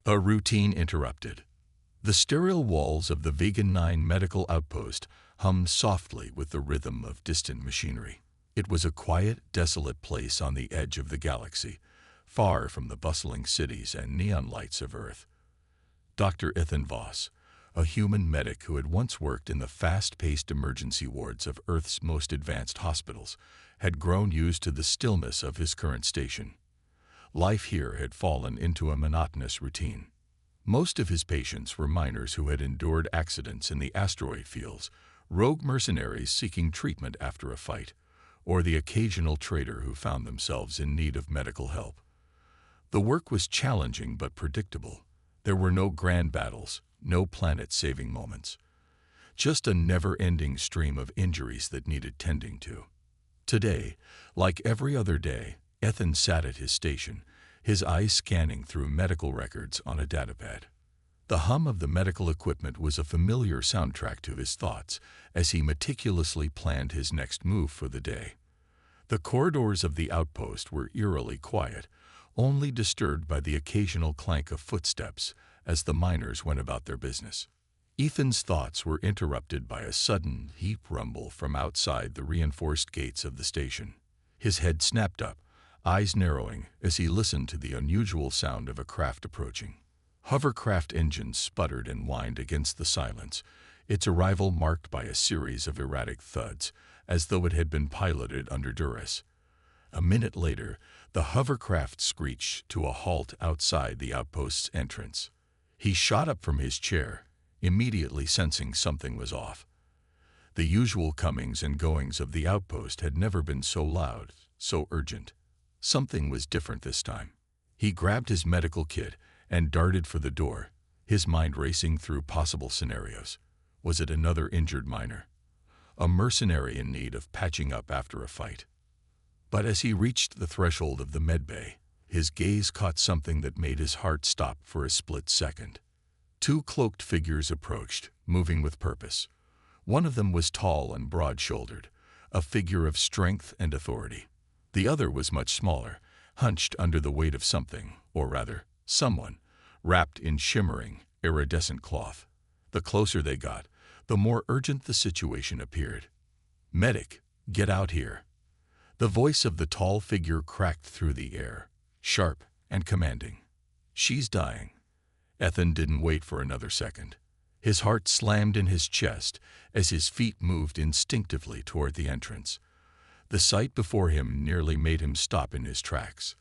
A routine interrupted. The sterile walls of the Vegan 9 medical outpost hummed softly with the rhythm of distant machinery. It was a quiet, desolate place on the edge of the galaxy, far from the bustling cities and neon lights of Earth. Dr. Ethan Voss, a human medic who had once worked in the fast-paced emergency wards of Earth's most advanced hospitals, had grown used to the stillness of his current station. Life here had fallen into a monotonous routine. Most of his patients were miners who had endured accidents in the asteroid fields, rogue mercenaries seeking treatment after a fight, or the occasional trader who found themselves in need of medical help. The work was challenging but predictable. There were no grand battles, no planet-saving moments. Just a never-ending stream of injuries that needed tending to. Today, like every other day, Ethan sat at his station, his eyes scanning through medical records on a datapad. The hum of the medical equipment was a familiar soundtrack to his thoughts as he meticulously planned his next move for the day. The corridors of the outpost were eerily quiet, only disturbed by the occasional clank of footsteps as the miners went about their business. Ethan's thoughts were interrupted by a sudden, deep rumble from outside the reinforced gates of the station. His head snapped up, eyes narrowing as he listened to the unusual sound of a craft approaching. Hovercraft engines sputtered and whined against the silence, its arrival marked by a series of erratic thuds, as though it had been piloted under duress. A minute later, the hovercraft screeched to a halt outside the outpost's entrance. He shot up from his chair, immediately sensing something was off. The usual comings and goings of the outpost had never been so loud, so urgent. Something was different this time. He grabbed his medical kit and darted for the door, his mind racing through possible scenarios. Was it another injured miner? A mercenary in need of patching up after a fight? But as he reached the threshold of the medbay, his gaze caught something that made his heart stop for a split second. Two cloaked figures approached, moving with purpose. One of them was tall and broad-shouldered, a figure of strength and authority. The other was much smaller, hunched under the weight of something, or rather, someone, wrapped in shimmering, iridescent cloth. The closer they got, the more urgent the situation appeared. "Medic, get out here." The voice of the tall figure cracked through the air, sharp and commanding. "She's dying." Ethan didn't wait for another second. His heart slammed in his chest as his feet moved instinctively toward the entrance. The sight before him nearly made him stop in his tracks.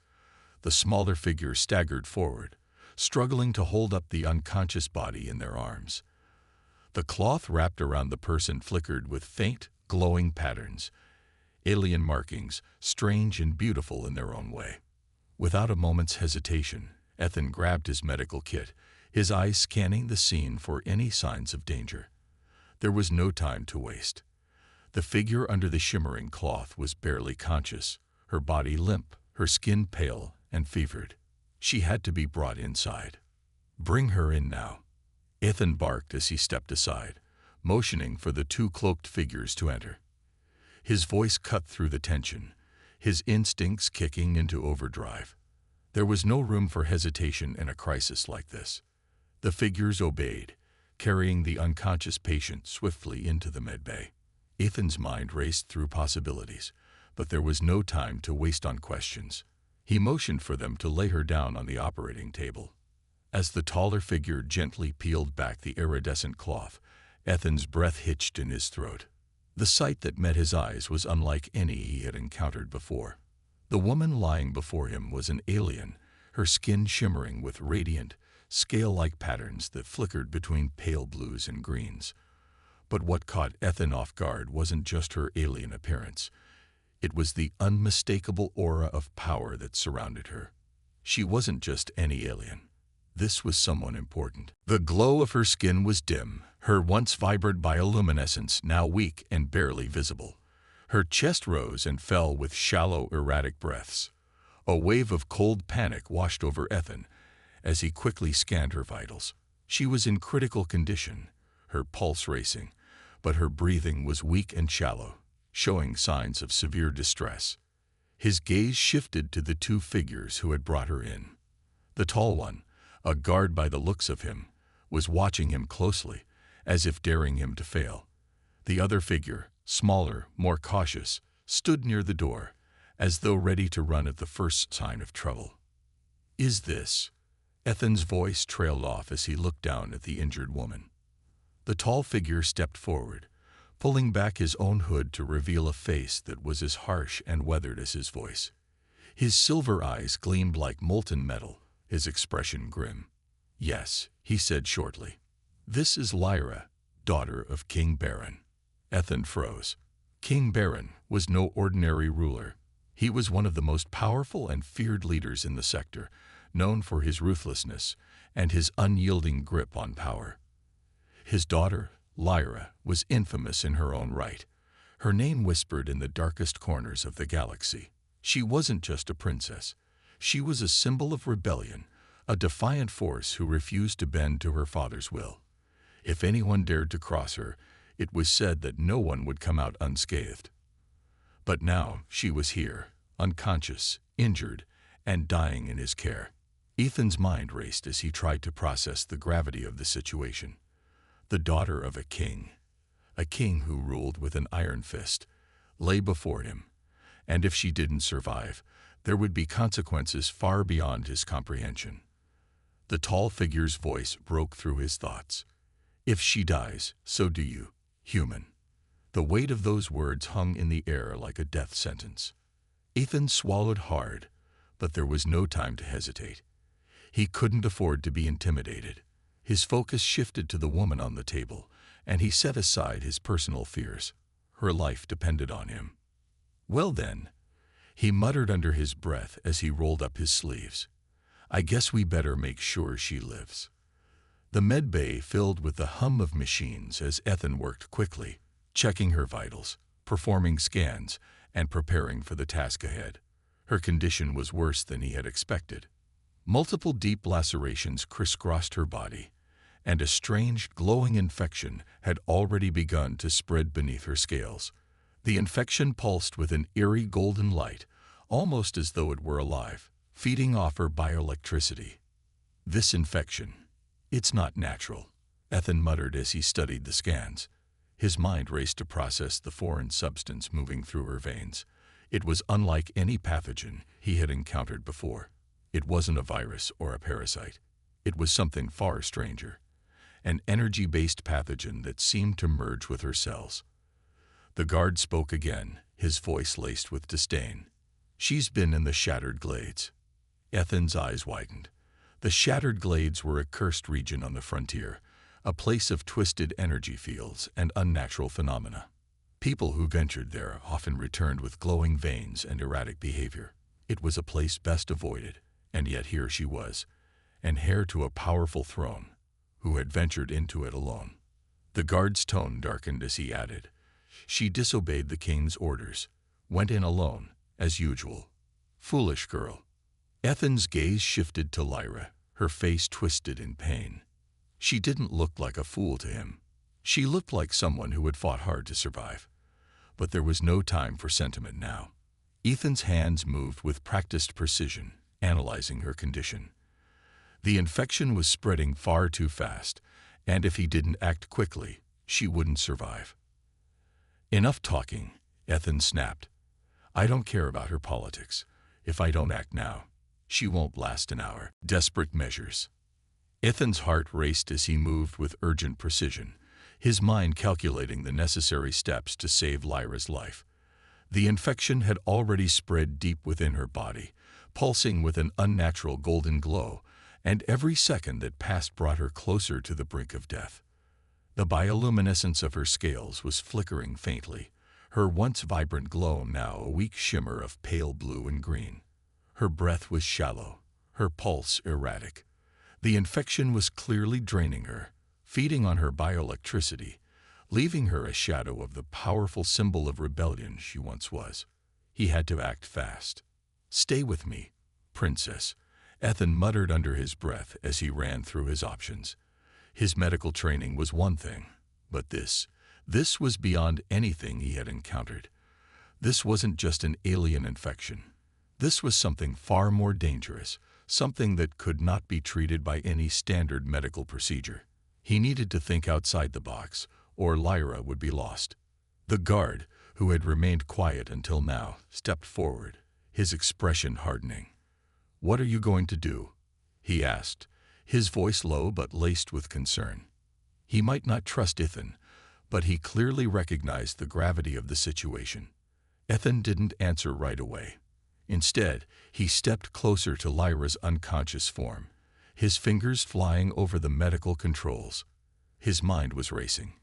The smaller figure staggered forward, struggling to hold up the unconscious body in their arms. The cloth wrapped around the person flickered with faint, glowing patterns, alien markings, strange and beautiful in their own way. Without a moment's hesitation, Ethan grabbed his medical kit, his eyes scanning the scene for any signs of danger. There was no time to waste. The figure under the shimmering cloth was barely conscious, her body limp, her skin pale and fevered. She had to be brought inside. "Bring her in now," Ethan barked as he stepped aside, motioning for the two cloaked figures to enter. His voice cut through the tension, his instincts kicking into overdrive. There was no room for hesitation in a crisis like this. The figures obeyed, carrying the unconscious patient swiftly into the medbay. Ethan's mind raced through possibilities, but there was no time to waste on questions. He motioned for them to lay her down on the operating table. As the taller figure gently peeled back the iridescent cloth, Ethan's breath hitched in his throat. The sight that met his eyes was unlike any he had encountered before. The woman lying before him was an alien, her skin shimmering with radiant, scale-like patterns that flickered between pale blues and greens. But what caught Ethan off guard wasn't just her alien appearance. It was the unmistakable aura of power that surrounded her. She wasn't just any alien. This was someone important. The glow of her skin was dim, her once vibrant bioluminescence now weak and barely visible. Her chest rose and fell with shallow, erratic breaths. A wave of cold panic washed over Ethan as he quickly scanned her vitals. She was in critical condition, her pulse racing, but her breathing was weak and shallow, showing signs of severe distress. His gaze shifted to the two figures who had brought her in. The tall one, A guard, by the looks of him, was watching him closely, as if daring him to fail. The other figure, smaller, more cautious, stood near the door, as though ready to run at the first sign of trouble. "Is this?" Ethan's voice trailed off as he looked down at the injured woman. The tall figure stepped forward, pulling back his own hood to reveal a face that was as harsh and weathered as his voice. His silver eyes gleamed like molten metal, his expression grim. "Yes," he said shortly. "This is Lyra, daughter of King Baron." Ethan froze. King Baron was no ordinary ruler. He was one of the most powerful and feared leaders in the sector, known for his ruthlessness and his unyielding grip on power. His daughter, Lyra, was infamous in her own right, her name whispered in the darkest corners of the galaxy. She wasn't just a princess. She was a symbol of rebellion, a defiant force who refused to bend to her father's will. If anyone dared to cross her, it was said that no one would come out unscathed. But now she was here, unconscious, injured, and dying in his care. Ethan's mind raced as he tried to process the gravity of the situation. The daughter of a king who ruled with an iron fist, lay before him, and if she didn't survive, there would be consequences far beyond his comprehension. The tall figure's voice broke through his thoughts. "If she dies, so do you, human." The weight of those words hung in the air like a death sentence. Ethan swallowed hard, but there was no time to hesitate. He couldn't afford to be intimidated. His focus shifted to the woman on the table, and he set aside his personal fears. Her life depended on him. "Well then," he muttered under his breath as he rolled up his sleeves, "I guess we better make sure she lives." The med bay filled with the hum of machines as Ethan worked quickly, checking her vitals, performing scans, and preparing for the task ahead. Her condition was worse than he had expected. Multiple deep lacerations crisscrossed her body, and a strange, glowing infection had already begun to spread beneath her scales. The infection pulsed with an eerie golden light, almost as though it were alive, feeding off her bioelectricity. "This infection, it's not natural," Ethan muttered as he studied the scans. His mind raced to process the foreign substance moving through her veins. It was unlike any pathogen he had encountered before. It wasn't a virus or a parasite. It was something far stranger, an energy-based pathogen that seemed to merge with her cells. The guard spoke again, his voice laced with disdain. "She's been in the Shattered Glades." Ethan's eyes widened. The Shattered Glades were a cursed region on the frontier, a place of twisted energy fields and unnatural phenomena. People who ventured there often returned with glowing veins and erratic behavior. It was a place best avoided, and yet here she was, an heir to a powerful throne, who had ventured into it alone. The guard's tone darkened as he added, "She disobeyed the king's orders, went in alone, as usual. Foolish girl." Ethan's gaze shifted to Lyra, her face twisted in pain. She didn't look like a fool to him. She looked like someone who had fought hard to survive. But there was no time for sentiment now. Ethan's hands moved with practiced precision, analyzing her condition. The infection was spreading far too fast, and if he didn't act quickly, she wouldn't survive. "Enough talking," Ethan snapped. "I don't care about her politics. If I don't act now, she won't last an hour." Desperate measures. Ethan's heart raced as he moved with urgent precision, his mind calculating the necessary steps to save Lyra's life. The infection had already spread deep within her body, pulsing with an unnatural golden glow, and every second that passed brought her closer to the brink of death. The bioluminescence of her scales was flickering faintly, her once vibrant glow now a weak shimmer of pale blue and green. Her breath was shallow, her pulse erratic. The infection was clearly draining her, feeding on her bioelectricity, leaving her a shadow of the powerful symbol of rebellion she once was. He had to act fast. "Stay with me, princess," Ethan muttered under his breath as he ran through his options. His medical training was one thing, but this was beyond anything he had encountered. This wasn't just an alien infection. This was something far more dangerous, something that could not be treated by any standard medical procedure. He needed to think outside the box, or Lyra would be lost. The guard, who had remained quiet until now, stepped forward, his expression hardening. "What are you going to do?" he asked, his voice low but laced with concern. He might not trust Ethan, but he clearly recognized the gravity of the situation. Ethan didn't answer right away. Instead, he stepped closer to Lyra's unconscious form, his fingers flying over the medical controls. His mind was racing.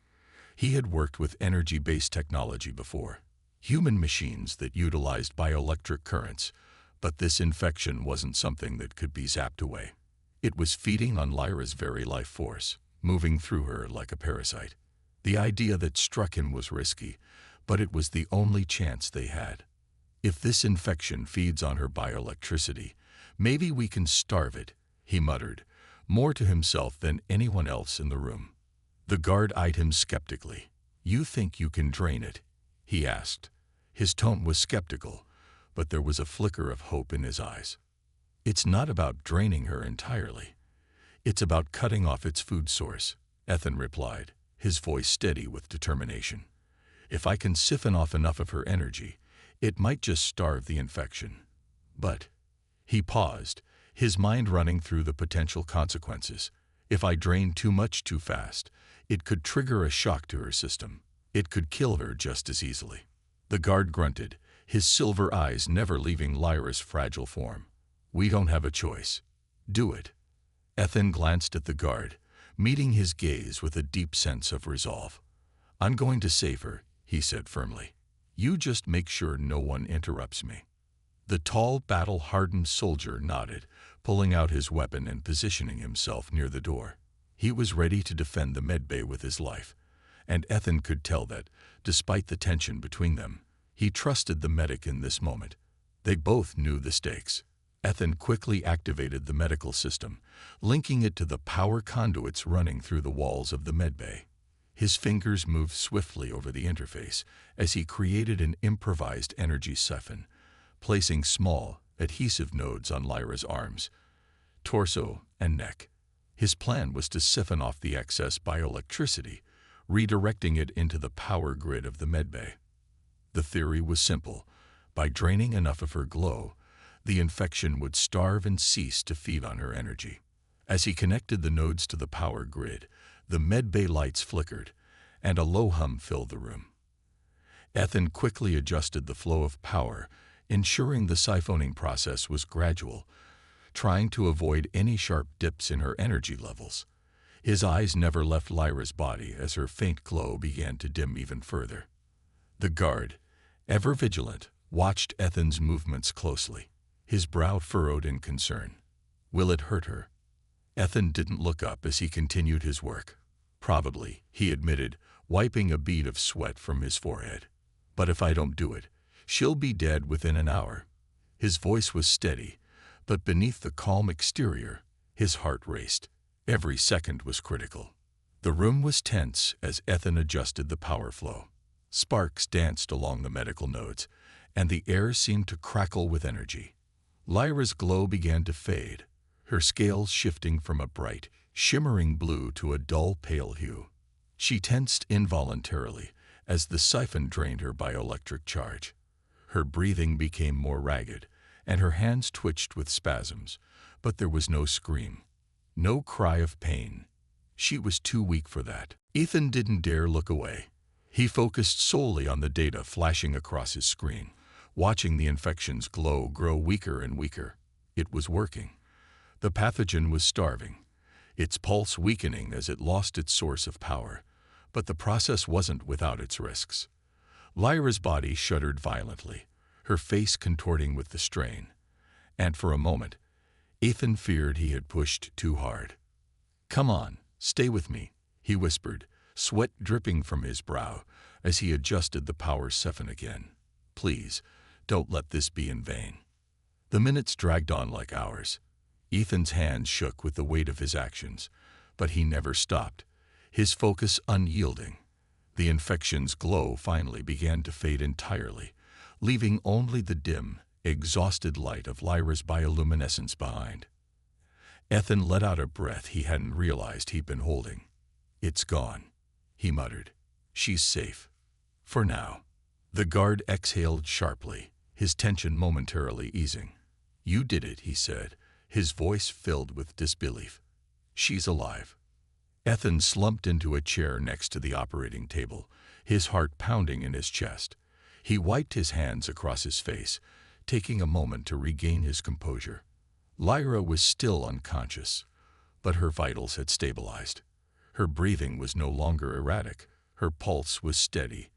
He had worked with energy-based technology before, human machines that utilized bioelectric currents, but this infection wasn't something that could be zapped away. It was feeding on Lyra's very life force, moving through her like a parasite. The idea that struck him was risky, but it was the only chance they had. If this infection feeds on her bioelectricity, maybe we can starve it, he muttered, more to himself than anyone else in the room. The guard eyed him skeptically. "You think you can drain it?" he asked. His tone was skeptical, but there was a flicker of hope in his eyes. "It's not about draining her entirely. It's about cutting off its food source," Ethan replied, his voice steady with determination. "If I can siphon off enough of her energy, it might just starve the infection. But—" he paused, his mind running through the potential consequences. "If I drain too much too fast, it could trigger a shock to her system. It could kill her just as easily." The guard grunted, his silver eyes never leaving Lyra's fragile form. "We don't have a choice. Do it." Ethan glanced at the guard, meeting his gaze with a deep sense of resolve. "I'm going to save her," he said firmly. "You just make sure no one interrupts me." The tall, battle-hardened soldier nodded, pulling out his weapon and positioning himself near the door. He was ready to defend the medbay with his life, and Ethan could tell that, despite the tension between them, he trusted the medic in this moment. They both knew the stakes. Ethan quickly activated the medical system, linking it to the power conduits running through the walls of the medbay. His fingers moved swiftly over the interface as he created an improvised energy siphon, placing small, adhesive nodes on Lyra's arms, torso, and neck. His plan was to siphon off the excess bioelectricity, redirecting it into the power grid of the medbay. The theory was simple. By draining enough of her glow, the infection would starve and cease to feed on her energy. As he connected the nodes to the power grid, the medbay lights flickered, and a low hum filled the room. Ethan quickly adjusted the flow of power, ensuring the siphoning process was gradual, trying to avoid any sharp dips in her energy levels. His eyes never left Lyra's body as her faint glow began to dim even further. The guard, ever vigilant, watched Ethan's movements closely, his brow furrowed in concern. Will it hurt her? Ethan didn't look up as he continued his work. Probably, he admitted, wiping a bead of sweat from his forehead. But if I don't do it, she'll be dead within an hour. His voice was steady, but beneath the calm exterior, his heart raced. Every second was critical. The room was tense as Ethan adjusted the power flow. Sparks danced along the medical nodes, and the air seemed to crackle with energy. Lyra's glow began to fade, her scales shifting from a bright, shimmering blue to a dull pale hue. She tensed involuntarily as the siphon drained her bioelectric charge. Her breathing became more ragged, and her hands twitched with spasms, but there was no scream, no cry of pain. She was too weak for that. Ethan didn't dare look away. He focused solely on the data flashing across his screen, watching the infection's glow grow weaker and weaker. It was working. The pathogen was starving, its pulse weakening as it lost its source of power. But the process wasn't without its risks. Lyra's body shuddered violently, her face contorting with the strain. And for a moment, Ethan feared he had pushed too hard. "Come on, stay with me," he whispered, sweat dripping from his brow as he adjusted the power siphon again. "Please, don't let this be in vain." The minutes dragged on like hours. Ethan's hands shook with the weight of his actions, but he never stopped, his focus unyielding. The infection's glow finally began to fade entirely, leaving only the dim, exhausted light of Lyra's bioluminescence behind. Ethan let out a breath he hadn't realized he'd been holding. "It's gone," he muttered. "She's safe. For now." The guard exhaled sharply, his tension momentarily easing. "You did it," he said, his voice filled with disbelief. "She's alive." Ethan slumped into a chair next to the operating table, his heart pounding in his chest. He wiped his hands across his face, taking a moment to regain his composure. Lyra was still unconscious, but her vitals had stabilized. Her breathing was no longer erratic, her pulse was steady,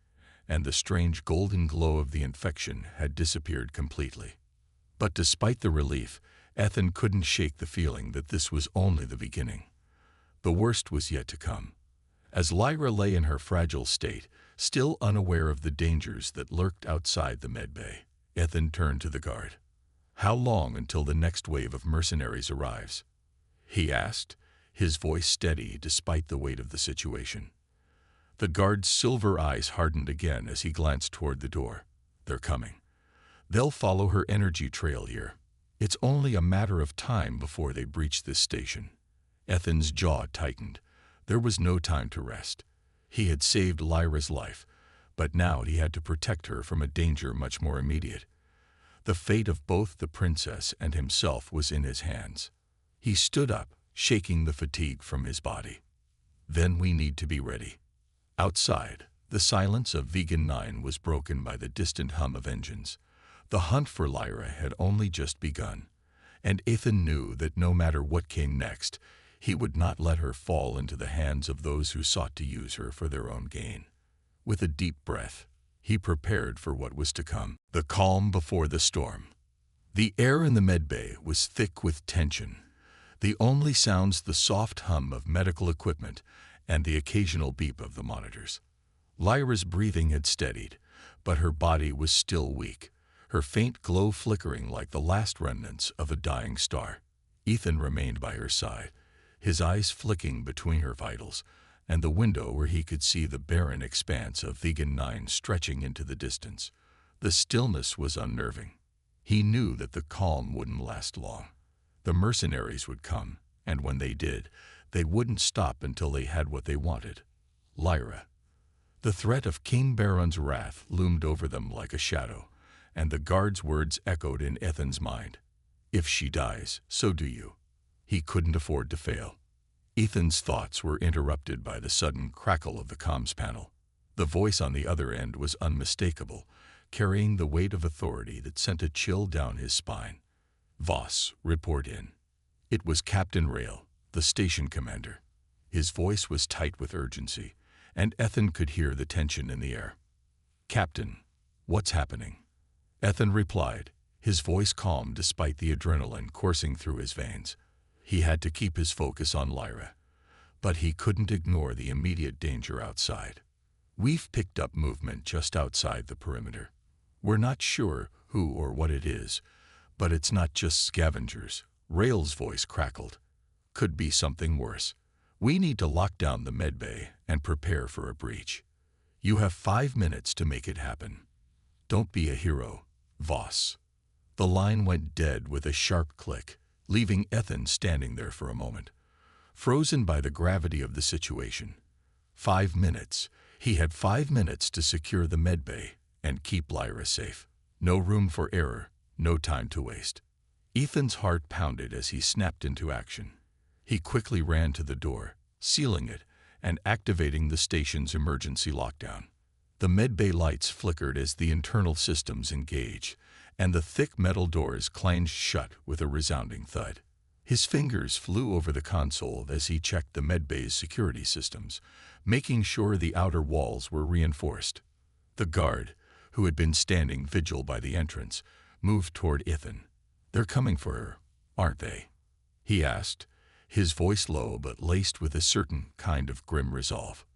and the strange golden glow of the infection had disappeared completely. But despite the relief, Ethan couldn't shake the feeling that this was only the beginning. The worst was yet to come. As Lyra lay in her fragile state, still unaware of the dangers that lurked outside the medbay, Ethan turned to the guard. "How long until the next wave of mercenaries arrives?" he asked, his voice steady despite the weight of the situation. The guard's silver eyes hardened again as he glanced toward the door. "They're coming. They'll follow her energy trail here. It's only a matter of time before they breach this station." Ethan's jaw tightened. There was no time to rest. He had saved Lyra's life, but now he had to protect her from a danger much more immediate. The fate of both the princess and himself was in his hands. He stood up, shaking the fatigue from his body. "Then we need to be ready." Outside, the silence of Vegan 9 was broken by the distant hum of engines. The hunt for Lyra had only just begun, and Ethan knew that no matter what came next, he would not let her fall into the hands of those who sought to use her for their own gain. With a deep breath, he prepared for what was to come. The calm before the storm. The air in the medbay was thick with tension. The only sounds the soft hum of medical equipment and the occasional beep of the monitors. Lyra's breathing had steadied, but her body was still weak, her faint glow flickering like the last remnants of a dying star. Ethan remained by her side, his eyes flicking between her vitals and the window where he could see the barren expanse of Vegan 9 stretching into the distance. The stillness was unnerving. He knew that the calm wouldn't last long. The mercenaries would come, and when they did, they wouldn't stop until they had what they wanted: Lyra. The threat of King Baron's wrath loomed over them like a shadow, and the guard's words echoed in Ethan's mind. "If she dies, so do you." He couldn't afford to fail. Ethan's thoughts were interrupted by the sudden crackle of the comms panel. The voice on the other end was unmistakable, carrying the weight of authority that sent a chill down his spine. "Voss, report in." It was Captain Rail, the station commander. His voice was tight with urgency, and Ethan could hear the tension in the air. "Captain, what's happening?" Ethan replied, his voice calm despite the adrenaline coursing through his veins. He had to keep his focus on Lyra, but he couldn't ignore the immediate danger outside. "We've picked up movement just outside the perimeter. We're not sure who or what it is, but it's not just scavengers." Rail's voice crackled. "Could be something worse. We need to lock down the medbay and prepare for a breach. You have 5 minutes to make it happen. Don't be a hero, Voss." The line went dead with a sharp click, leaving Ethan standing there for a moment, frozen by the gravity of the situation. 5 minutes. He had 5 minutes to secure the medbay and keep Lyra safe. No room for error, no time to waste. Ethan's heart pounded as he snapped into action. He quickly ran to the door, sealing it and activating the station's emergency lockdown. The medbay lights flickered as the internal systems engaged, and the thick metal doors clanged shut with a resounding thud. His fingers flew over the console as he checked the medbay's security systems, making sure the outer walls were reinforced. The guard, who had been standing vigil by the entrance, moved toward Ethan. "They're coming for her, aren't they?" he asked, his voice low but laced with a certain kind of grim resolve.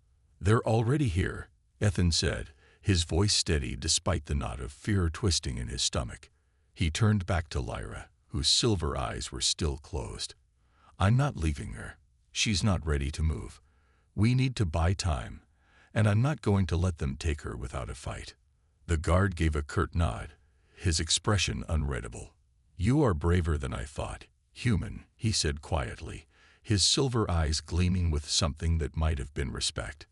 "They're already here," Ethan said, his voice steady despite the knot of fear twisting in his stomach. He turned back to Lyra, whose silver eyes were still closed. "I'm not leaving her. She's not ready to move. We need to buy time, and I'm not going to let them take her without a fight." The guard gave a curt nod, his expression unreadable. "You are braver than I thought, human," he said quietly, his silver eyes gleaming with something that might have been respect.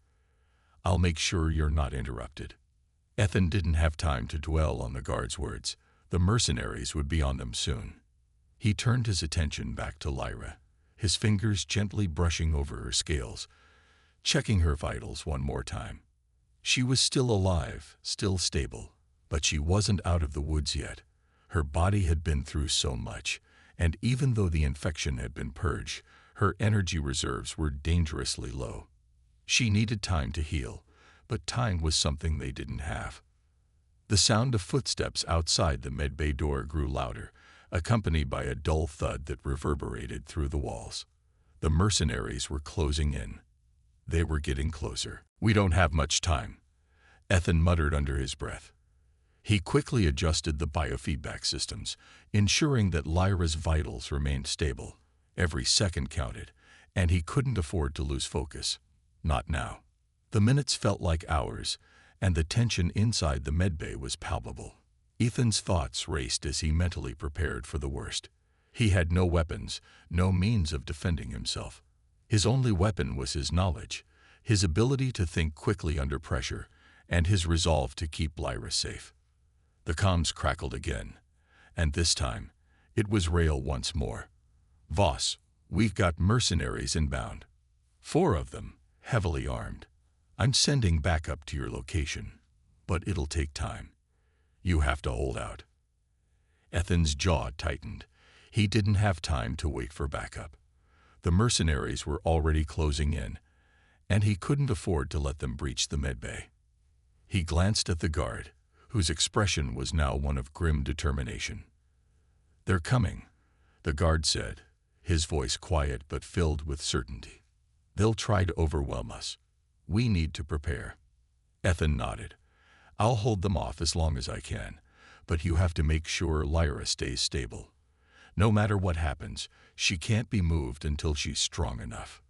"I'll make sure you're not interrupted." Ethan didn't have time to dwell on the guard's words. The mercenaries would be on them soon. He turned his attention back to Lyra, his fingers gently brushing over her scales, checking her vitals one more time. She was still alive, still stable, but she wasn't out of the woods yet. Her body had been through so much, and even though the infection had been purged, her energy reserves were dangerously low. She needed time to heal, but time was something they didn't have. The sound of footsteps outside the medbay door grew louder, accompanied by a dull thud that reverberated through the walls. The mercenaries were closing in. They were getting closer. "We don't have much time," Ethan muttered under his breath. He quickly adjusted the biofeedback systems, ensuring that Lyra's vitals remained stable. Every second counted, and he couldn't afford to lose focus. Not now. The minutes felt like hours, and the tension inside the medbay was palpable. Ethan's thoughts raced as he mentally prepared for the worst. He had no weapons, no means of defending himself. His only weapon was his knowledge, his ability to think quickly under pressure, and his resolve to keep Lyra safe. The comms crackled again, and this time, it was Rail once more. "Voss, we've got mercenaries inbound. 4 of them, heavily armed. I'm sending backup to your location, but it'll take time. You have to hold out." Ethan's jaw tightened. He didn't have time to wait for backup. The mercenaries were already closing in, and he couldn't afford to let them breach the medbay. He glanced at the guard, whose expression was now one of grim determination. "They're coming," the guard said, his voice quiet but filled with certainty. "They'll try to overwhelm us. We need to prepare." Ethan nodded. "I'll hold them off as long as I can, but you have to make sure Lyra stays stable. No matter what happens, she can't be moved until she's strong enough."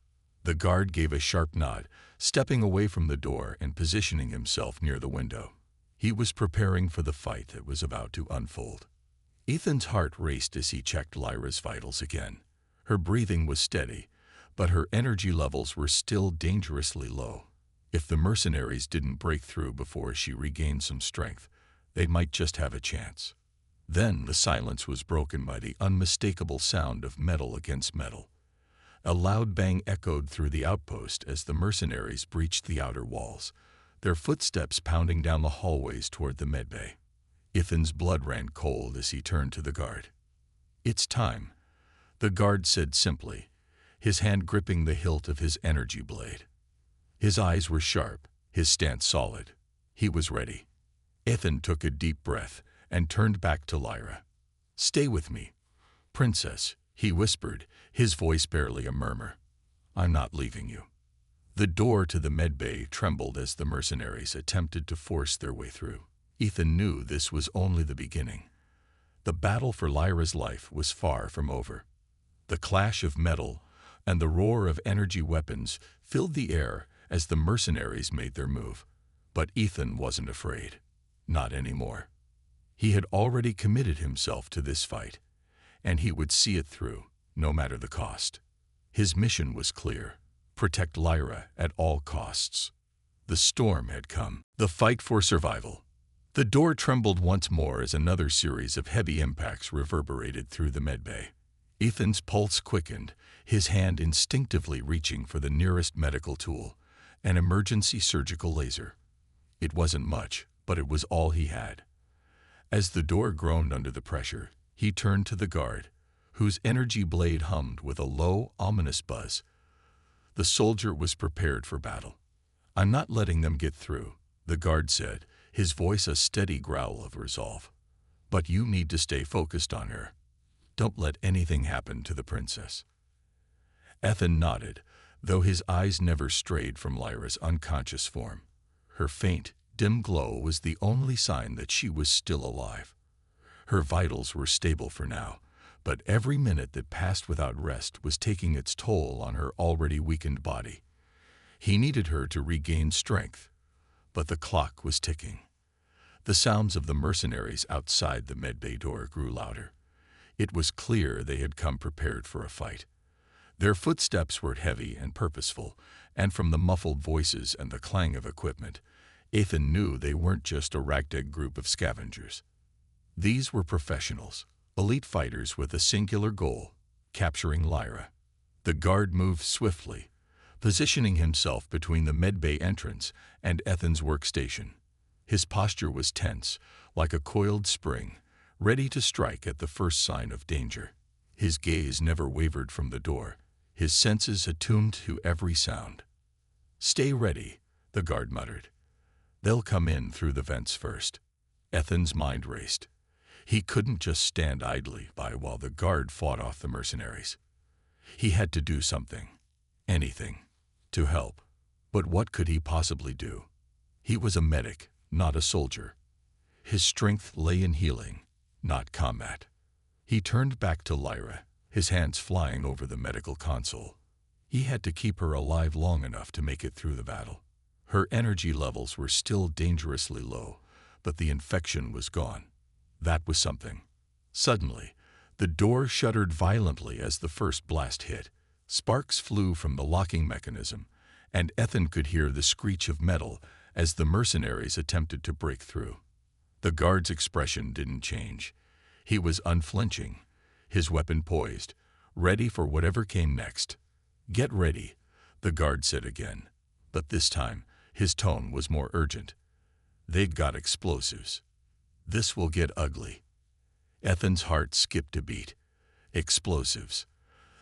The guard gave a sharp nod, stepping away from the door and positioning himself near the window. He was preparing for the fight that was about to unfold. Ethan's heart raced as he checked Lyra's vitals again. Her breathing was steady, but her energy levels were still dangerously low. If the mercenaries didn't break through before she regained some strength, they might just have a chance. Then the silence was broken by the unmistakable sound of metal against metal. A loud bang echoed through the outpost as the mercenaries breached the outer walls, their footsteps pounding down the hallways toward the medbay. Ethan's blood ran cold as he turned to the guard. "It's time," the guard said simply, his hand gripping the hilt of his energy blade. His eyes were sharp, his stance solid. He was ready. Ethan took a deep breath and turned back to Lyra. "Stay with me, Princess," he whispered, his voice barely a murmur. "I'm not leaving you." The door to the medbay trembled as the mercenaries attempted to force their way through. Ethan knew this was only the beginning. The battle for Lyra's life was far from over. The clash of metal and the roar of energy weapons filled the air as the mercenaries made their move. But Ethan wasn't afraid. Not anymore. He had already committed himself to this fight, and he would see it through, no matter the cost. His mission was clear: protect Lyra at all costs. The storm had come. The fight for survival. The door trembled once more as another series of heavy impacts reverberated through the medbay. Ethan's pulse quickened, his hand instinctively reaching for the nearest medical tool, an emergency surgical laser. It wasn't much, but it was all he had. As the door groaned under the pressure, he turned to the guard, whose energy blade hummed with a low, ominous buzz. The soldier was prepared for battle. "I'm not letting them get through," the guard said, his voice a steady growl of resolve. "But you need to stay focused on her. Don't let anything happen to the princess." Ethan nodded, though his eyes never strayed from Lyra's unconscious form. Her faint, dim glow was the only sign that she was still alive. Her vitals were stable for now, but every minute that passed without rest was taking its toll on her already weakened body. He needed her to regain strength, but the clock was ticking. The sounds of the mercenaries outside the medbay door grew louder. It was clear they had come prepared for a fight. Their footsteps were heavy and purposeful, and from the muffled voices and the clang of equipment, Ethan knew they weren't just a ragtag group of scavengers. These were professionals, elite fighters with a singular goal: capturing Lyra. The guard moved swiftly, positioning himself between the medbay entrance and Ethan's workstation. His posture was tense, like a coiled spring, ready to strike at the first sign of danger. His gaze never wavered from the door, his senses attuned to every sound. "Stay ready," the guard muttered. "They'll come in through the vents first." Ethan's mind raced. He couldn't just stand idly by while the guard fought off the mercenaries. He had to do something, anything, to help. But what could he possibly do? He was a medic, not a soldier. His strength lay in healing, not combat. He turned back to Lyra, his hands flying over the medical console. He had to keep her alive long enough to make it through the battle. Her energy levels were still dangerously low, but the infection was gone. That was something. Suddenly, the door shuddered violently as the first blast hit. Sparks flew from the locking mechanism, and Ethan could hear the screech of metal as the mercenaries attempted to break through. The guard's expression didn't change. He was unflinching, his weapon poised, ready for whatever came next. "Get ready," the guard said again, but this time his tone was more urgent. "They've got explosives. This will get ugly." Ethan's heart skipped a beat. Explosives.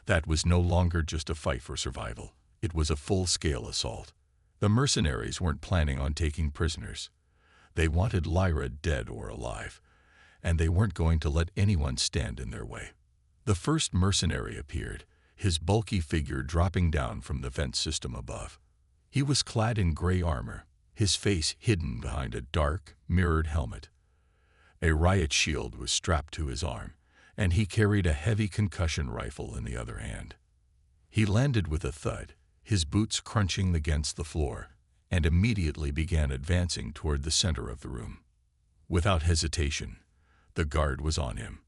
That was no longer just a fight for survival. It was a full-scale assault. The mercenaries weren't planning on taking prisoners. They wanted Lyra dead or alive, and they weren't going to let anyone stand in their way. The first mercenary appeared, his bulky figure dropping down from the vent system above. He was clad in gray armor, his face hidden behind a dark, mirrored helmet. A riot shield was strapped to his arm, and he carried a heavy concussion rifle in the other hand. He landed with a thud, his boots crunching against the floor, and immediately began advancing toward the center of the room. Without hesitation, the guard was on him.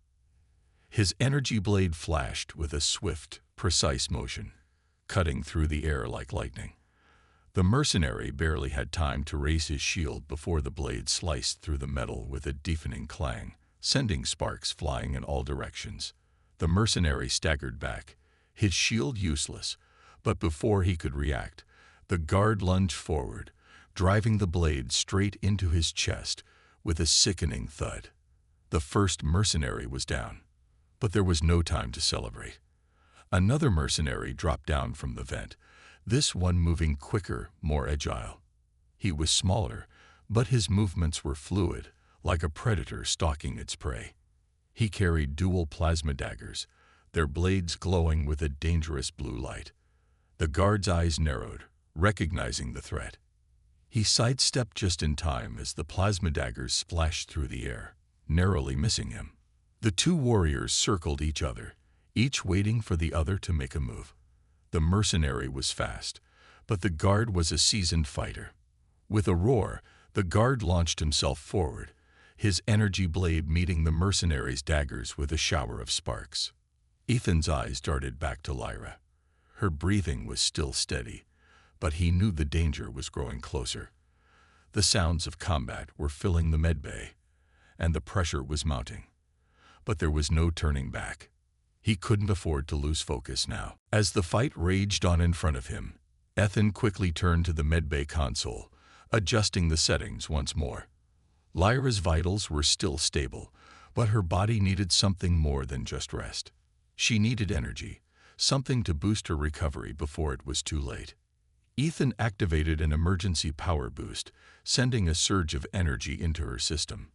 His energy blade flashed with a swift, precise motion, cutting through the air like lightning. The mercenary barely had time to raise his shield before the blade sliced through the metal with a deafening clang, sending sparks flying in all directions. The mercenary staggered back, his shield useless, but before he could react, the guard lunged forward, driving the blade straight into his chest with a sickening thud. The first mercenary was down, but there was no time to celebrate. Another mercenary dropped down from the vent, this one moving quicker, more agile. He was smaller, but his movements were fluid, like a predator stalking its prey. He carried dual plasma daggers, their blades glowing with a dangerous blue light. The guard's eyes narrowed, recognizing the threat. He sidestepped just in time as the plasma daggers splashed through the air, narrowly missing him. The two warriors circled each other, each waiting for the other to make a move. The mercenary was fast, but the guard was a seasoned fighter. With a roar, the guard launched himself forward, his energy blade meeting the mercenary's daggers with a shower of sparks. Ethan's eyes darted back to Lyra. Her breathing was still steady, but he knew the danger was growing closer. The sounds of combat were filling the medbay, and the pressure was mounting. But there was no turning back. He couldn't afford to lose focus now. As the fight raged on in front of him, Ethan quickly turned to the medbay console, adjusting the settings once more. Lyra's vitals were still stable, but her body needed something more than just rest. She needed energy, something to boost her recovery before it was too late. Ethan activated an emergency power boost, sending a surge of energy into her system.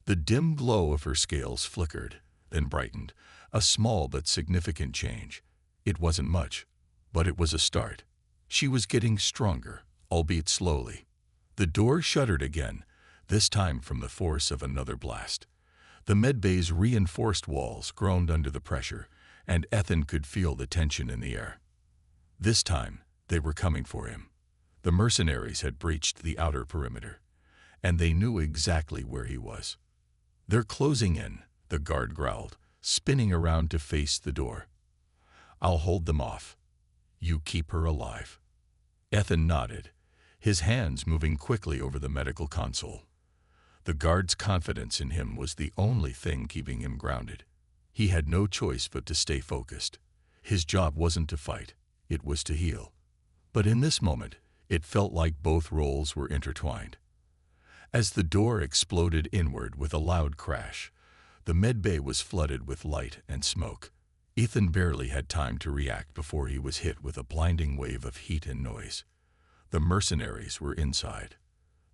The dim glow of her scales flickered, then brightened, a small but significant change. It wasn't much, but it was a start. She was getting stronger, albeit slowly. The door shuddered again, this time from the force of another blast. The medbay's reinforced walls groaned under the pressure, and Ethan could feel the tension in the air. This time, they were coming for him. The mercenaries had breached the outer perimeter, and they knew exactly where he was. "They're closing in," the guard growled, spinning around to face the door. "I'll hold them off. You keep her alive." Ethan nodded, his hands moving quickly over the medical console. The guard's confidence in him was the only thing keeping him grounded. He had no choice but to stay focused. His job wasn't to fight, it was to heal. But in this moment, it felt like both roles were intertwined. As the door exploded inward with a loud crash, the medbay was flooded with light and smoke. Ethan barely had time to react before he was hit with a blinding wave of heat and noise. The mercenaries were inside.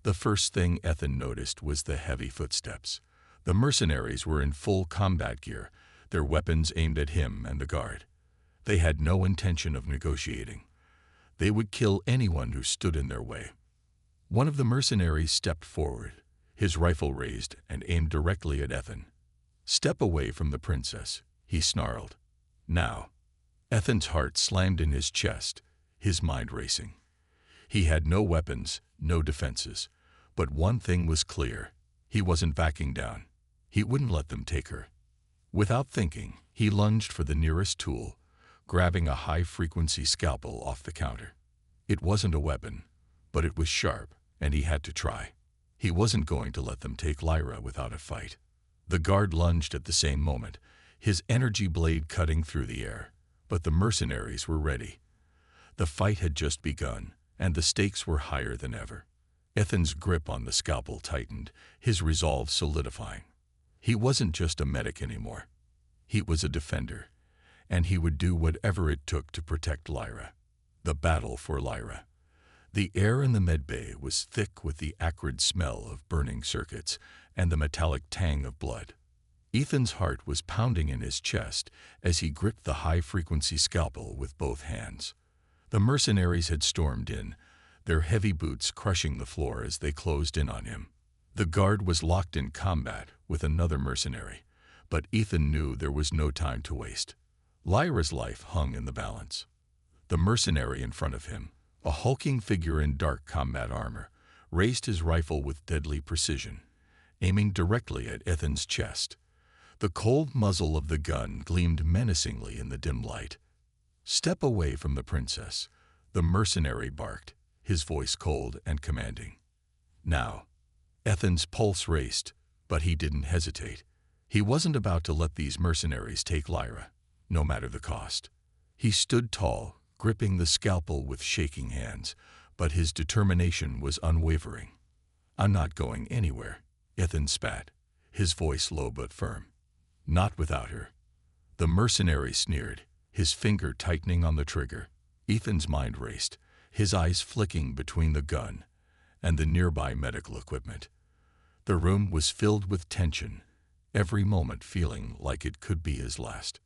The first thing Ethan noticed was the heavy footsteps. The mercenaries were in full combat gear, their weapons aimed at him and the guard. They had no intention of negotiating. They would kill anyone who stood in their way. One of the mercenaries stepped forward, his rifle raised and aimed directly at Ethan. "Step away from the princess," he snarled. "Now." Ethan's heart slammed in his chest, his mind racing. He had no weapons, no defenses, but one thing was clear. He wasn't backing down. He wouldn't let them take her. Without thinking, he lunged for the nearest tool, grabbing a high-frequency scalpel off the counter. It wasn't a weapon, but it was sharp, and he had to try. He wasn't going to let them take Lyra without a fight. The guard lunged at the same moment, his energy blade cutting through the air, but the mercenaries were ready. The fight had just begun, and the stakes were higher than ever. Ethan's grip on the scalpel tightened, his resolve solidifying. He wasn't just a medic anymore. He was a defender, and he would do whatever it took to protect Lyra. The battle for Lyra. The air in the medbay was thick with the acrid smell of burning circuits and the metallic tang of blood. Ethan's heart was pounding in his chest as he gripped the high-frequency scalpel with both hands. The mercenaries had stormed in, their heavy boots crushing the floor as they closed in on him. The guard was locked in combat with another mercenary, but Ethan knew there was no time to waste. Lyra's life hung in the balance. The mercenary in front of him, a hulking figure in dark combat armor, raised his rifle with deadly precision, aiming directly at Ethan's chest. The cold muzzle of the gun gleamed menacingly in the dim light. "Step away from the princess," the mercenary barked, his voice cold and commanding. "Now." Ethan's pulse raced, but he didn't hesitate. He wasn't about to let these mercenaries take Lyra, no matter the cost. He stood tall, gripping the scalpel with shaking hands, but his determination was unwavering. "I'm not going anywhere," Ethan spat, his voice low but firm. "Not without her." The mercenary sneered, his finger tightening on the trigger. Ethan's mind raced, his eyes flicking between the gun and the nearby medical equipment. The room was filled with tension, every moment feeling like it could be his last.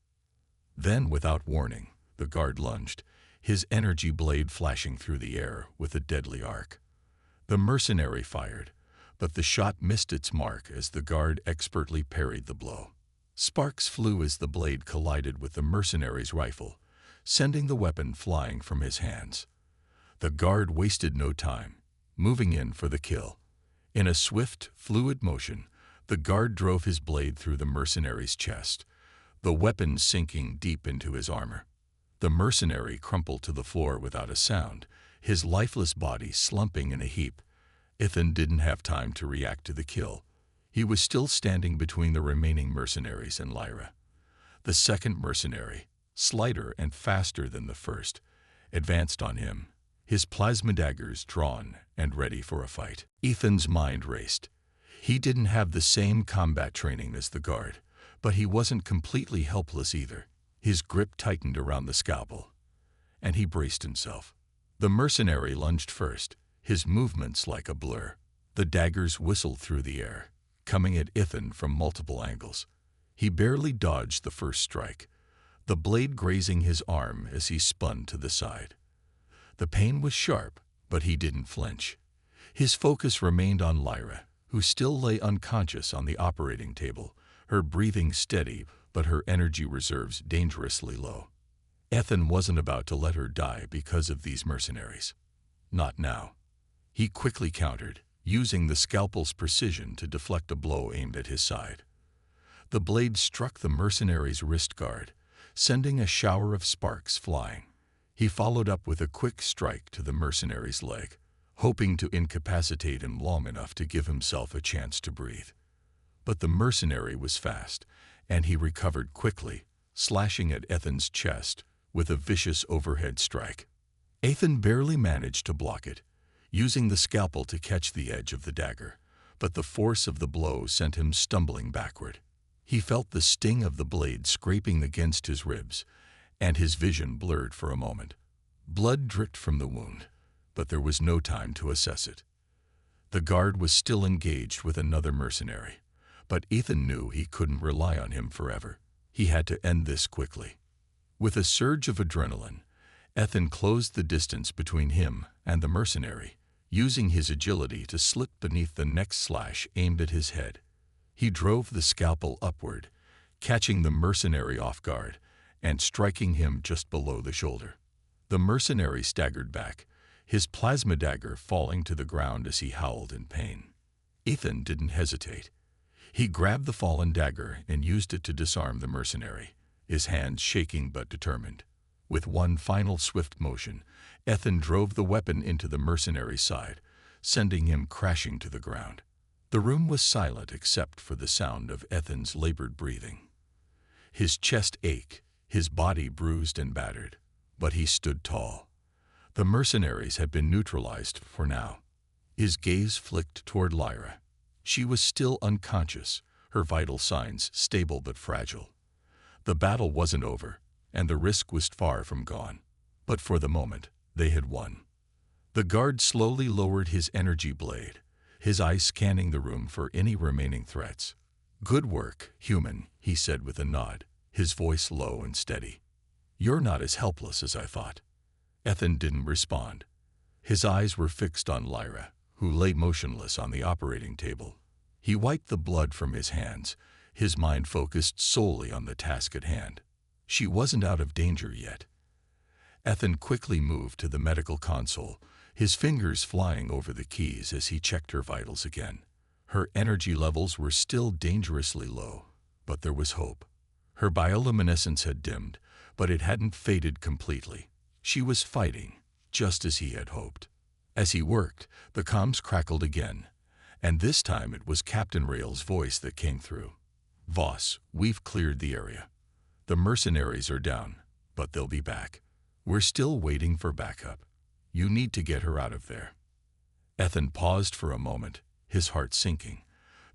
Then, without warning, the guard lunged, his energy blade flashing through the air with a deadly arc. The mercenary fired, but the shot missed its mark as the guard expertly parried the blow. Sparks flew as the blade collided with the mercenary's rifle, sending the weapon flying from his hands. The guard wasted no time, moving in for the kill. In a swift, fluid motion, the guard drove his blade through the mercenary's chest, the weapon sinking deep into his armor. The mercenary crumpled to the floor without a sound, his lifeless body slumping in a heap. Ethan didn't have time to react to the kill. He was still standing between the remaining mercenaries and Lyra. The second mercenary, slighter and faster than the first, advanced on him, his plasma daggers drawn and ready for a fight. Ethan's mind raced. He didn't have the same combat training as the guard, but he wasn't completely helpless either. His grip tightened around the scalpel, and he braced himself. The mercenary lunged first, his movements like a blur. The daggers whistled through the air, coming at Ethan from multiple angles. He barely dodged the first strike, the blade grazing his arm as he spun to the side. The pain was sharp, but he didn't flinch. His focus remained on Lyra, who still lay unconscious on the operating table, her breathing steady but her energy reserves dangerously low. Ethan wasn't about to let her die because of these mercenaries. Not now. He quickly countered, using the scalpel's precision to deflect a blow aimed at his side. The blade struck the mercenary's wrist guard, sending a shower of sparks flying. He followed up with a quick strike to the mercenary's leg, hoping to incapacitate him long enough to give himself a chance to breathe. But the mercenary was fast, and he recovered quickly, slashing at Ethan's chest with a vicious overhead strike. Ethan barely managed to block it, using the scalpel to catch the edge of the dagger, but the force of the blow sent him stumbling backward. He felt the sting of the blade scraping against his ribs, and his vision blurred for a moment. Blood dripped from the wound, but there was no time to assess it. The guard was still engaged with another mercenary, but Ethan knew he couldn't rely on him forever. He had to end this quickly. With a surge of adrenaline, Ethan closed the distance between him and the mercenary, using his agility to slip beneath the next slash aimed at his head. He drove the scalpel upward, catching the mercenary off guard and striking him just below the shoulder. The mercenary staggered back, his plasma dagger falling to the ground as he howled in pain. Ethan didn't hesitate. He grabbed the fallen dagger and used it to disarm the mercenary, his hands shaking but determined. With one final swift motion, Ethan drove the weapon into the mercenary's side, sending him crashing to the ground. The room was silent except for the sound of Ethan's labored breathing. His chest ached, his body bruised and battered, but he stood tall. The mercenaries had been neutralized for now. His gaze flicked toward Lyra. She was still unconscious, her vital signs stable but fragile. The battle wasn't over, and the risk was far from gone. But for the moment, they had won. The guard slowly lowered his energy blade, his eyes scanning the room for any remaining threats. "Good work, human," he said with a nod, his voice low and steady. "You're not as helpless as I thought." Ethan didn't respond. His eyes were fixed on Lyra, who lay motionless on the operating table. He wiped the blood from his hands, his mind focused solely on the task at hand. She wasn't out of danger yet. Ethan quickly moved to the medical console, his fingers flying over the keys as he checked her vitals again. Her energy levels were still dangerously low, but there was hope. Her bioluminescence had dimmed, but it hadn't faded completely. She was fighting, just as he had hoped. As he worked, the comms crackled again, and this time it was Captain Rail's voice that came through. "Voss, we've cleared the area. The mercenaries are down, but they'll be back. We're still waiting for backup. You need to get her out of there." Ethan paused for a moment, his heart sinking.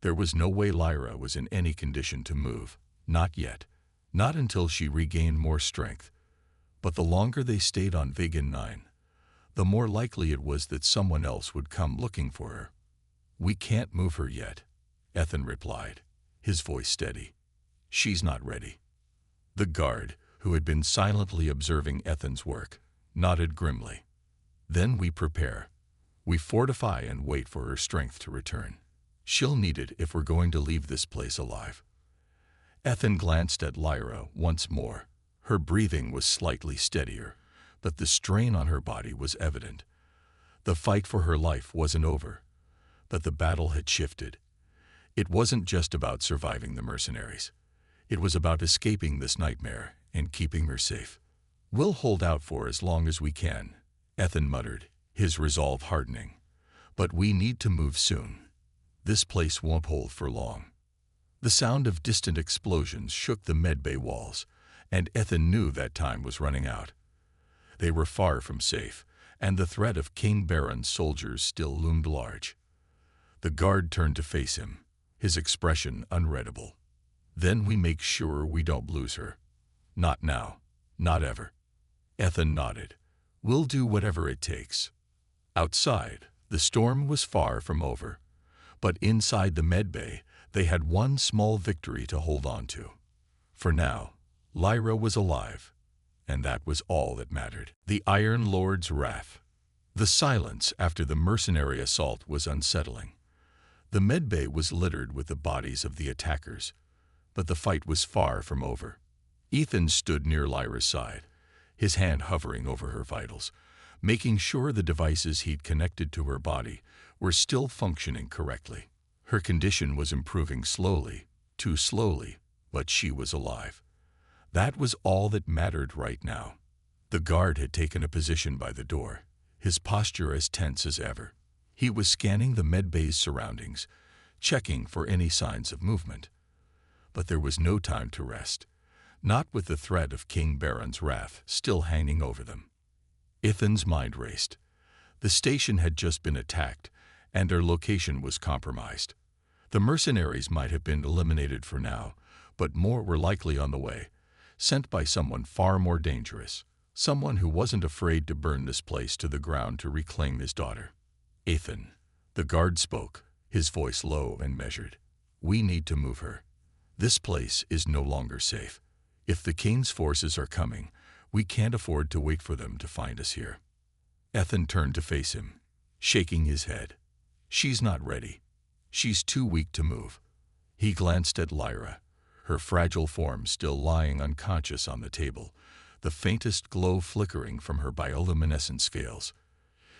There was no way Lyra was in any condition to move. Not yet. Not until she regained more strength. But the longer they stayed on Vegan 9, the more likely it was that someone else would come looking for her. "We can't move her yet," Ethan replied, his voice steady. "She's not ready." The guard, who had been silently observing Ethan's work, nodded grimly. "Then we prepare. We fortify and wait for her strength to return. She'll need it if we're going to leave this place alive." Ethan glanced at Lyra once more. Her breathing was slightly steadier, but the strain on her body was evident. The fight for her life wasn't over, but the battle had shifted. It wasn't just about surviving the mercenaries. It was about escaping this nightmare and keeping her safe. "We'll hold out for as long as we can," Ethan muttered, his resolve hardening. "But we need to move soon. This place won't hold for long." The sound of distant explosions shook the medbay walls, and Ethan knew that time was running out. They were far from safe, and the threat of King Baron's soldiers still loomed large. The guard turned to face him, his expression unreadable. "Then we make sure we don't lose her. Not now. Not ever." Ethan nodded. "We'll do whatever it takes." Outside, the storm was far from over, but inside the medbay, they had one small victory to hold on to. For now, Lyra was alive, and that was all that mattered. The Iron Lord's wrath. The silence after the mercenary assault was unsettling. The medbay was littered with the bodies of the attackers, but the fight was far from over. Ethan stood near Lyra's side, his hand hovering over her vitals, making sure the devices he'd connected to her body were still functioning correctly. Her condition was improving slowly, too slowly, but she was alive. That was all that mattered right now. The guard had taken a position by the door, his posture as tense as ever. He was scanning the medbay's surroundings, checking for any signs of movement. But there was no time to rest, not with the threat of King Baron's wrath still hanging over them. Ethan's mind raced. The station had just been attacked, and their location was compromised. The mercenaries might have been eliminated for now, but more were likely on the way, sent by someone far more dangerous, someone who wasn't afraid to burn this place to the ground to reclaim his daughter. Ethan, the guard spoke, his voice low and measured. We need to move her. This place is no longer safe. If the king's forces are coming, we can't afford to wait for them to find us here. Ethan turned to face him, shaking his head. She's not ready. She's too weak to move. He glanced at Lyra, her fragile form still lying unconscious on the table, the faintest glow flickering from her bioluminescent scales.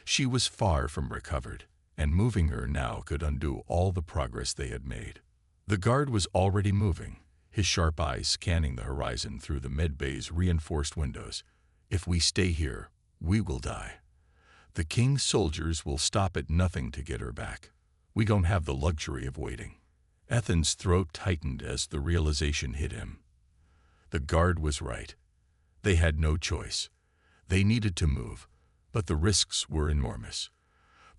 She was far from recovered, and moving her now could undo all the progress they had made. The guard was already moving, his sharp eyes scanning the horizon through the medbay's reinforced windows. If we stay here, we will die. The king's soldiers will stop at nothing to get her back. We don't have the luxury of waiting. Ethan's throat tightened as the realization hit him. The guard was right. They had no choice. They needed to move, but the risks were enormous.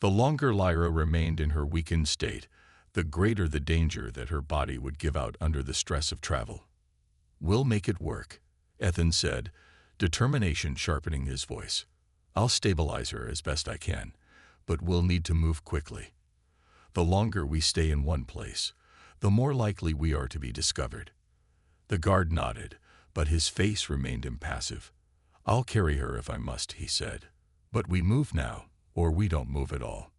The longer Lyra remained in her weakened state, the greater the danger that her body would give out under the stress of travel. We'll make it work, Ethan said, determination sharpening his voice. I'll stabilize her as best I can, but we'll need to move quickly. The longer we stay in one place, the more likely we are to be discovered. The guard nodded, but his face remained impassive. I'll carry her if I must, he said. But we move now, or we don't move at all.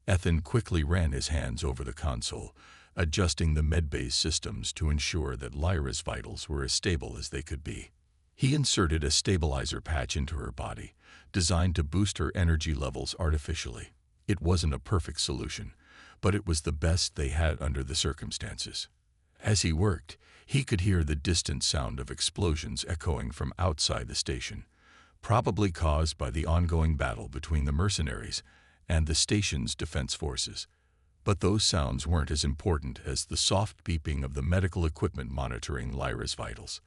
Ethan quickly ran his hands over the console, adjusting the medbay's systems to ensure that Lyra's vitals were as stable as they could be. He inserted a stabilizer patch into her body, designed to boost her energy levels artificially. It wasn't a perfect solution, but it was the best they had under the circumstances. As he worked, he could hear the distant sound of explosions echoing from outside the station, probably caused by the ongoing battle between the mercenaries and the station's defense forces. But those sounds weren't as important as the soft beeping of the medical equipment monitoring Lyra's vitals.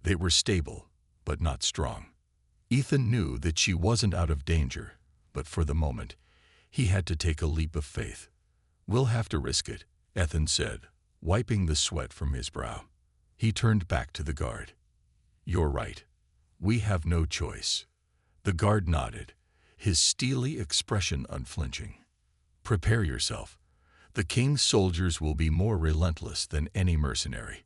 They were stable, but not strong. Ethan knew that she wasn't out of danger, but for the moment, he had to take a leap of faith. We'll have to risk it, Ethan said, wiping the sweat from his brow. He turned back to the guard. You're right. We have no choice. The guard nodded, his steely expression unflinching. Prepare yourself. The king's soldiers will be more relentless than any mercenary.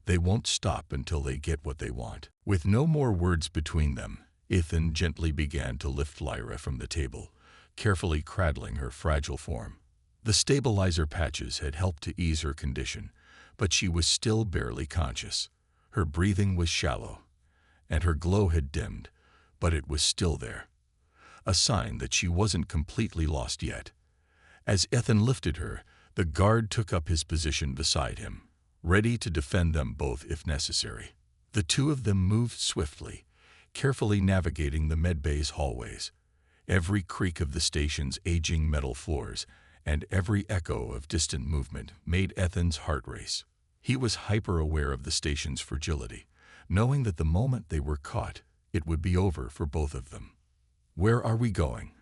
They won't stop until they get what they want. With no more words between them, Ethan gently began to lift Lyra from the table, carefully cradling her fragile form. The stabilizer patches had helped to ease her condition, but she was still barely conscious. Her breathing was shallow, and her glow had dimmed, but it was still there. A sign that she wasn't completely lost yet. As Ethan lifted her, the guard took up his position beside him, ready to defend them both if necessary. The two of them moved swiftly, carefully navigating the medbay's hallways. Every creak of the station's aging metal floors and every echo of distant movement made Ethan's heart race. He was hyper-aware of the station's fragility, knowing that the moment they were caught, it would be over for both of them. Where are we going?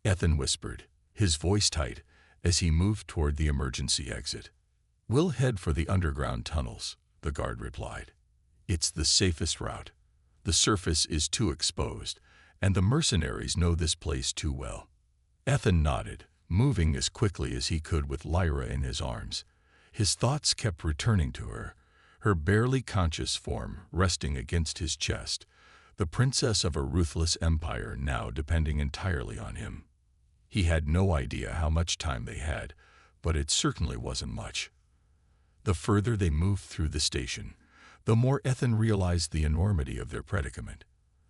Ethan whispered, his voice tight, as he moved toward the emergency exit. We'll head for the underground tunnels, the guard replied. It's the safest route. The surface is too exposed, and the mercenaries know this place too well. Ethan nodded, moving as quickly as he could with Lyra in his arms. His thoughts kept returning to her barely conscious form resting against his chest, the princess of a ruthless empire now depending entirely on him. He had no idea how much time they had, but it certainly wasn't much. The further they moved through the station, the more Ethan realized the enormity of their predicament.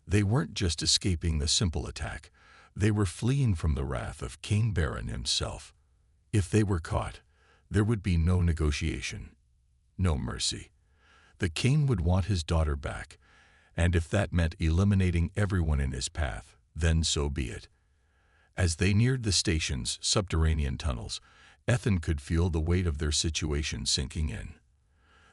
They weren't just escaping the simple attack, They were fleeing from the wrath of King Baron himself. If they were caught, there would be no negotiation, no mercy. The king would want his daughter back, and if that meant eliminating everyone in his path, then so be it. As they neared the station's subterranean tunnels, Ethan could feel the weight of their situation sinking in.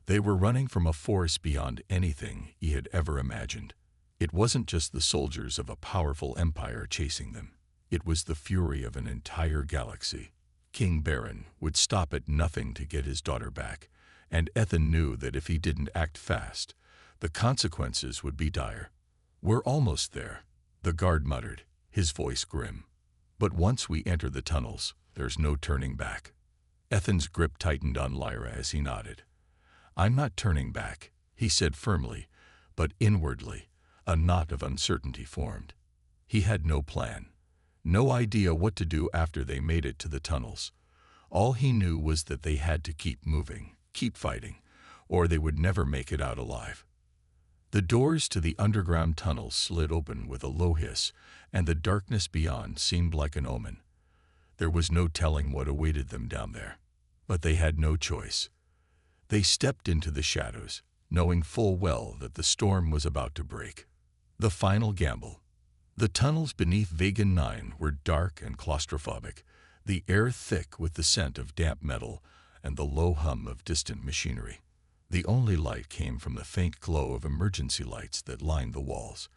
They were running from a force beyond anything he had ever imagined. It wasn't just the soldiers of a powerful empire chasing them. It was the fury of an entire galaxy. King Baron would stop at nothing to get his daughter back, and Ethan knew that if he didn't act fast, the consequences would be dire. "We're almost there," the guard muttered, his voice grim. "But once we enter the tunnels, there's no turning back." Ethan's grip tightened on Lyra as he nodded. "I'm not turning back," he said firmly, but inwardly, a knot of uncertainty formed. He had no plan, no idea what to do after they made it to the tunnels. All he knew was that they had to keep moving, keep fighting, or they would never make it out alive. The doors to the underground tunnels slid open with a low hiss, and the darkness beyond seemed like an omen. There was no telling what awaited them down there, but they had no choice. They stepped into the shadows, knowing full well that the storm was about to break. The final gamble. The tunnels beneath Vegan 9 were dark and claustrophobic, the air thick with the scent of damp metal and the low hum of distant machinery. The only light came from the faint glow of emergency lights that lined the walls,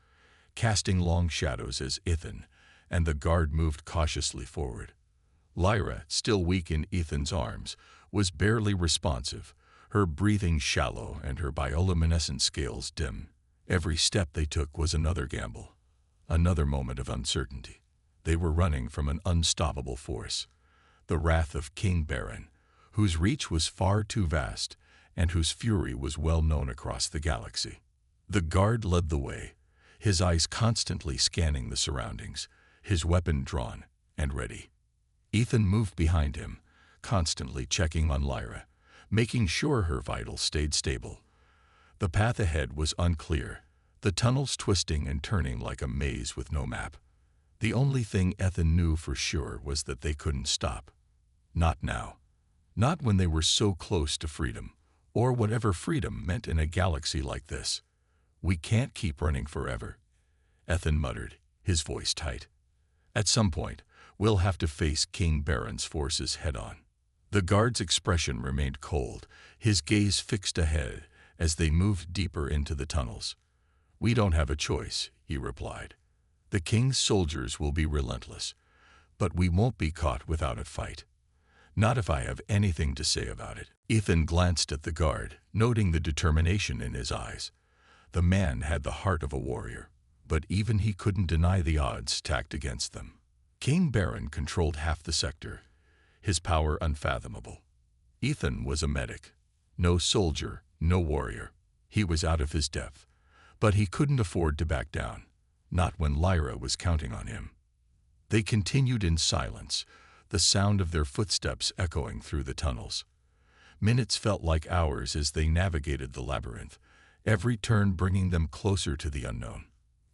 casting long shadows as Ethan and the guard moved cautiously forward. Lyra, still weak in Ethan's arms, was barely responsive, her breathing shallow and her bioluminescent scales dim. Every step they took was another gamble, another moment of uncertainty. They were running from an unstoppable force, the wrath of King Baron, whose reach was far too vast and whose fury was well known across the galaxy. The guard led the way, his eyes constantly scanning the surroundings, his weapon drawn and ready. Ethan moved behind him, constantly checking on Lyra, making sure her vitals stayed stable. The path ahead was unclear, the tunnels twisting and turning like a maze with no map. The only thing Ethan knew for sure was that they couldn't stop. Not now. Not when they were so close to freedom, or whatever freedom meant in a galaxy like this. "We can't keep running forever," Ethan muttered, his voice tight. "At some point, we'll have to face King Baron's forces head-on." The guard's expression remained cold, his gaze fixed ahead as they moved deeper into the tunnels. "We don't have a choice," he replied. "The king's soldiers will be relentless, but we won't be caught without a fight. Not if I have anything to say about it." Ethan glanced at the guard, noting the determination in his eyes. The man had the heart of a warrior, but even he couldn't deny the odds stacked against them. King Baron controlled half the sector, his power unfathomable. Ethan was a medic, no soldier, no warrior. He was out of his depth, but he couldn't afford to back down, not when Lyra was counting on him. They continued in silence, the sound of their footsteps echoing through the tunnels. Minutes felt like hours as they navigated the labyrinth, every turn bringing them closer to the unknown.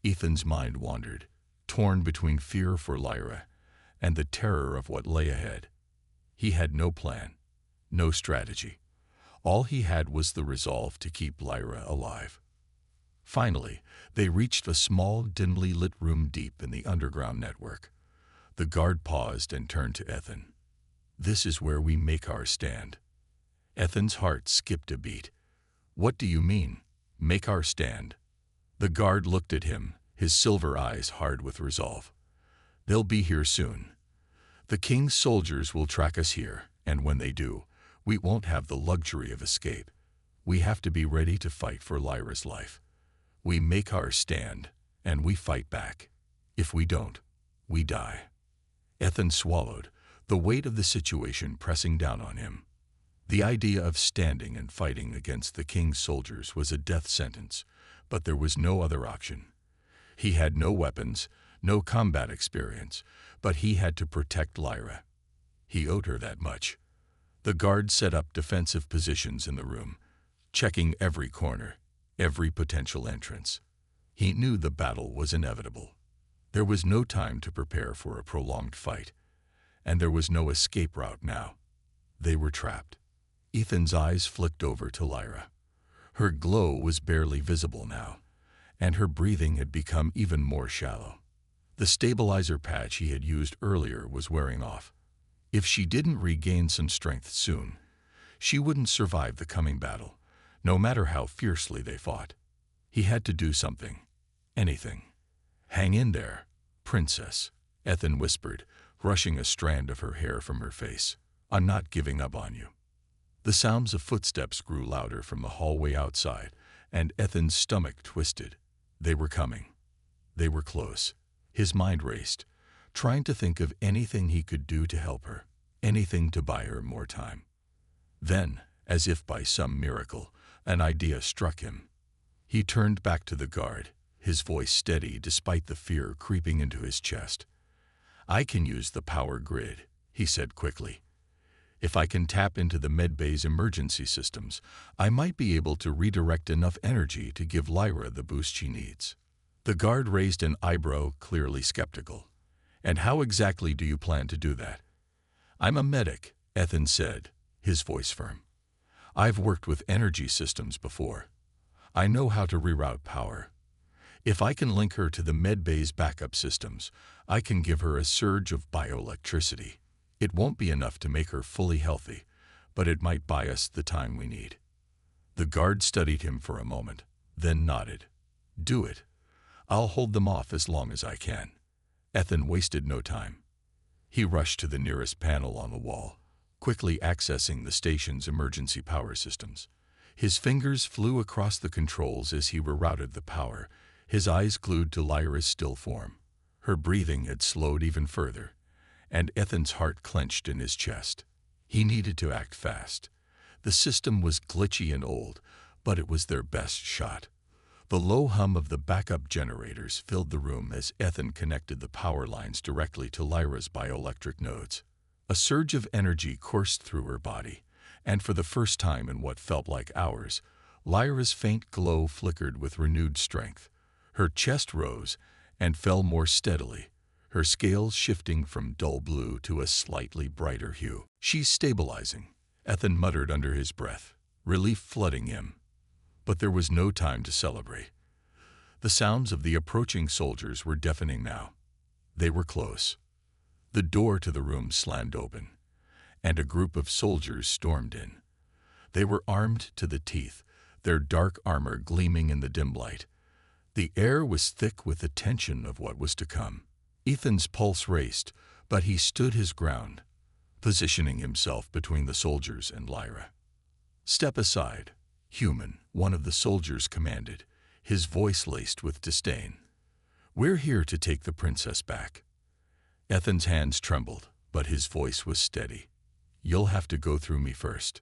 Ethan's mind wandered, torn between fear for Lyra and the terror of what lay ahead. He had no plan, no strategy. All he had was the resolve to keep Lyra alive. Finally, they reached a small, dimly lit room deep in the underground network. The guard paused and turned to Ethan. "This is where we make our stand." Ethan's heart skipped a beat. "What do you mean, make our stand?" The guard looked at him, his silver eyes hard with resolve. "They'll be here soon. The king's soldiers will track us here, and when they do, we won't have the luxury of escape. We have to be ready to fight for Lyra's life. We make our stand, and we fight back. If we don't, we die." Ethan swallowed, the weight of the situation pressing down on him. The idea of standing and fighting against the king's soldiers was a death sentence, but there was no other option. He had no weapons, no combat experience, but he had to protect Lyra. He owed her that much. The guard set up defensive positions in the room, checking every corner, every potential entrance. He knew the battle was inevitable. There was no time to prepare for a prolonged fight, and there was no escape route now. They were trapped. Ethan's eyes flicked over to Lyra. Her glow was barely visible now, and her breathing had become even more shallow. The stabilizer patch he had used earlier was wearing off. If she didn't regain some strength soon, she wouldn't survive the coming battle, no matter how fiercely they fought. He had to do something. Anything. "Hang in there, princess," Ethan whispered, brushing a strand of her hair from her face. "I'm not giving up on you." The sounds of footsteps grew louder from the hallway outside, and Ethan's stomach twisted. They were coming. They were close. His mind raced, trying to think of anything he could do to help her, anything to buy her more time. Then, as if by some miracle, an idea struck him. He turned back to the guard, his voice steady despite the fear creeping into his chest. "I can use the power grid," he said quickly. "If I can tap into the medbay's emergency systems, I might be able to redirect enough energy to give Lyra the boost she needs." The guard raised an eyebrow, clearly skeptical. "And how exactly do you plan to do that?" "I'm a medic," Ethan said, his voice firm. "I've worked with energy systems before. I know how to reroute power. If I can link her to the medbay's backup systems, I can give her a surge of bioelectricity. It won't be enough to make her fully healthy, but it might buy us the time we need." The guard studied him for a moment, then nodded. "Do it. I'll hold them off as long as I can." Ethan wasted no time. He rushed to the nearest panel on the wall, quickly accessing the station's emergency power systems. His fingers flew across the controls as he rerouted the power, his eyes glued to Lyra's still form. Her breathing had slowed even further, and Ethan's heart clenched in his chest. He needed to act fast. The system was glitchy and old, but it was their best shot. The low hum of the backup generators filled the room as Ethan connected the power lines directly to Lyra's bioelectric nodes. A surge of energy coursed through her body, and for the first time in what felt like hours, Lyra's faint glow flickered with renewed strength. Her chest rose and fell more steadily, her scales shifting from dull blue to a slightly brighter hue. "She's stabilizing," Ethan muttered under his breath, relief flooding him. But there was no time to celebrate. The sounds of the approaching soldiers were deafening now. They were close. The door to the room slammed open, and a group of soldiers stormed in. They were armed to the teeth, their dark armor gleaming in the dim light. The air was thick with the tension of what was to come. Ethan's pulse raced, but he stood his ground, positioning himself between the soldiers and Lyra. "Step aside, human," one of the soldiers commanded, his voice laced with disdain. "We're here to take the princess back." Ethan's hands trembled, but his voice was steady. "You'll have to go through me first."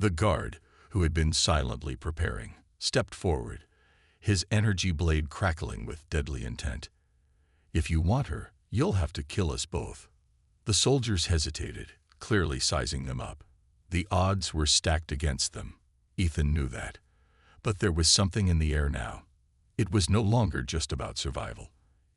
The guard, who had been silently preparing, stepped forward, his energy blade crackling with deadly intent. "If you want her, you'll have to kill us both." The soldiers hesitated, clearly sizing them up. The odds were stacked against them. Ethan knew that. But there was something in the air now. It was no longer just about survival.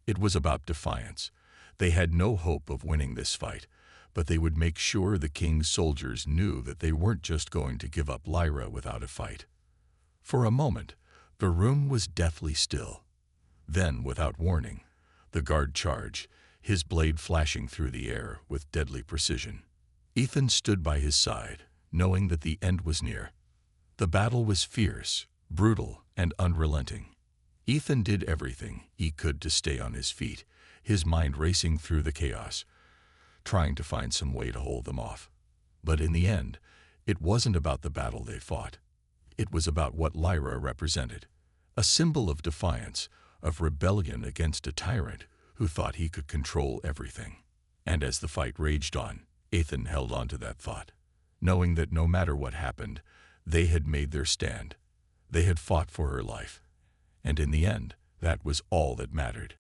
It was about defiance. They had no hope of winning this fight, but they would make sure the king's soldiers knew that they weren't just going to give up Lyra without a fight. For a moment, the room was deathly still. Then, without warning, the guard charged, his blade flashing through the air with deadly precision. Ethan stood by his side, knowing that the end was near. The battle was fierce, brutal, and unrelenting. Ethan did everything he could to stay on his feet, his mind racing through the chaos, trying to find some way to hold them off. But in the end, it wasn't about the battle they fought. It was about what Lyra represented, a symbol of defiance, of rebellion against a tyrant who thought he could control everything. And as the fight raged on, Ethan held on to that thought, knowing that no matter what happened, they had made their stand. They had fought for her life. And in the end, that was all that mattered.